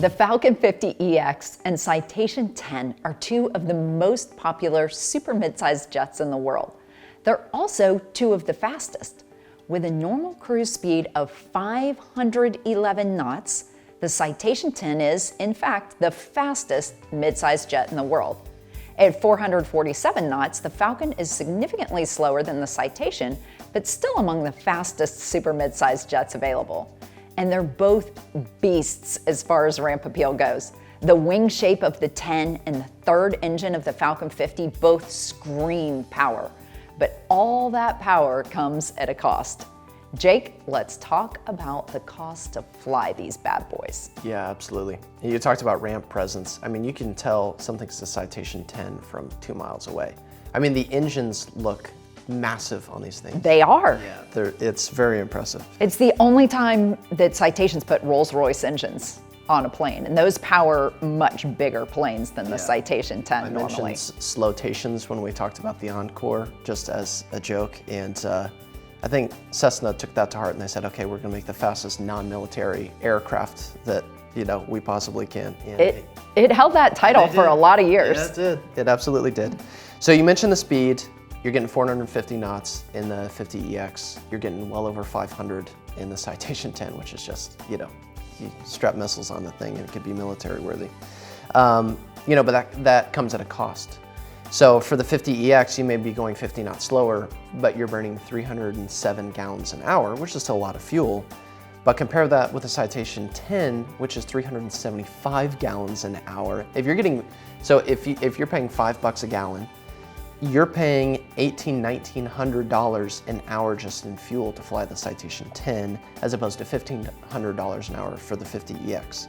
The Falcon 50EX and Citation 10 are two of the most popular super mid-sized jets in the world. They're also two of the fastest. With a normal cruise speed of 511 knots, the Citation 10 is, in fact, the fastest mid-sized jet in the world. At 447 knots, the Falcon is significantly slower than the Citation, but still among the fastest super mid-sized jets available. And they're both beasts as far as ramp appeal goes. The wing shape of the 10 and the third engine of the Falcon 50 both scream power, but all that power comes at a cost. Jake, let's talk about the cost to fly these bad boys. Yeah, absolutely. You talked about ramp presence. I mean, you can tell something's a Citation 10 from 2 miles away. I mean, the engines look massive on these things. They are. Yeah, it's very impressive. It's the only time that Citations put Rolls-Royce engines on a plane, and those power much bigger planes than the Citation 10 normally. I mentioned slotations when we talked about the Encore, just as a joke, and I think Cessna took that to heart and they said, okay, we're gonna make the fastest non-military aircraft that we possibly can. And it held that title for a lot of years. Yeah, it did. It absolutely did. So you mentioned the speed. You're getting 450 knots in the 50EX. You're getting well over 500 in the Citation 10, which is just, you strap missiles on the thing and it could be military worthy. But that comes at a cost. So for the 50EX, you may be going 50 knots slower, but you're burning 307 gallons an hour, which is still a lot of fuel. But compare that with the Citation 10, which is 375 gallons an hour. If you're getting, if you're paying $5 a gallon, you're paying $1,900 an hour just in fuel to fly the Citation 10, as opposed to $1,500 an hour for the 50EX.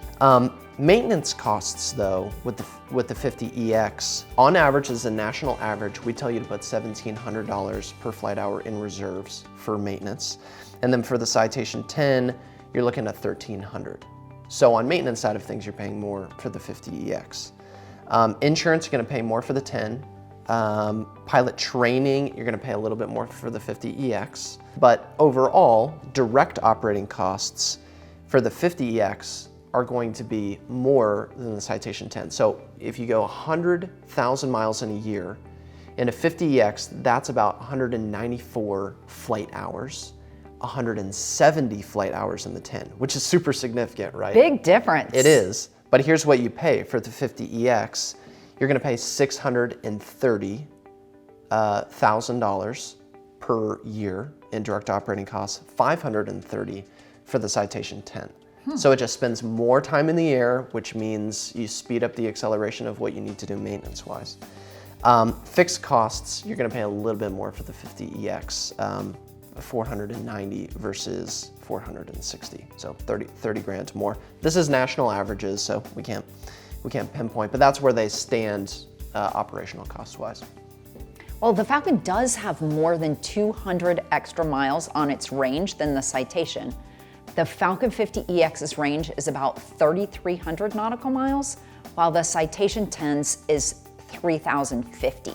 Maintenance costs, though, with the 50EX, on average, as a national average, we tell you to put $1,700 per flight hour in reserves for maintenance. And then for the Citation 10, you're looking at $1,300. So on maintenance side of things, you're paying more for the 50EX. Insurance, you're gonna pay more for the 10. Pilot training, you're gonna pay a little bit more for the 50EX. But overall, direct operating costs for the 50EX are going to be more than the Citation 10. So if you go 100,000 miles in a year, in a 50EX, that's about 194 flight hours, 170 flight hours in the 10, which is super significant, right? Big difference. It is, but here's what you pay for the 50EX. You're gonna pay $630,000 per year in direct operating costs, $530 for the Citation 10. So it just spends more time in the air, which means you speed up the acceleration of what you need to do maintenance-wise. Fixed costs, you're gonna pay a little bit more for the 50EX, $490 versus $460, so 30 grand more. This is national averages, so we can't pinpoint, but that's where they stand operational cost-wise. Well, the Falcon does have more than 200 extra miles on its range than the Citation. The Falcon 50EX's range is about 3,300 nautical miles, while the Citation 10's is 3,050.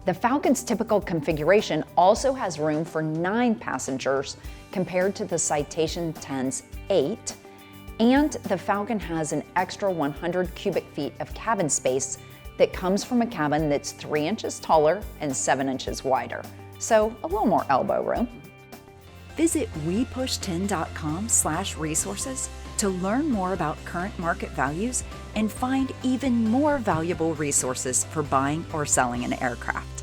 The Falcon's typical configuration also has room for 9 passengers compared to the Citation 10's 8, and the Falcon has an extra 100 cubic feet of cabin space that comes from a cabin that's 3 inches taller and 7 inches wider, so a little more elbow room. Visit wepush10.com/resources to learn more about current market values and find even more valuable resources for buying or selling an aircraft.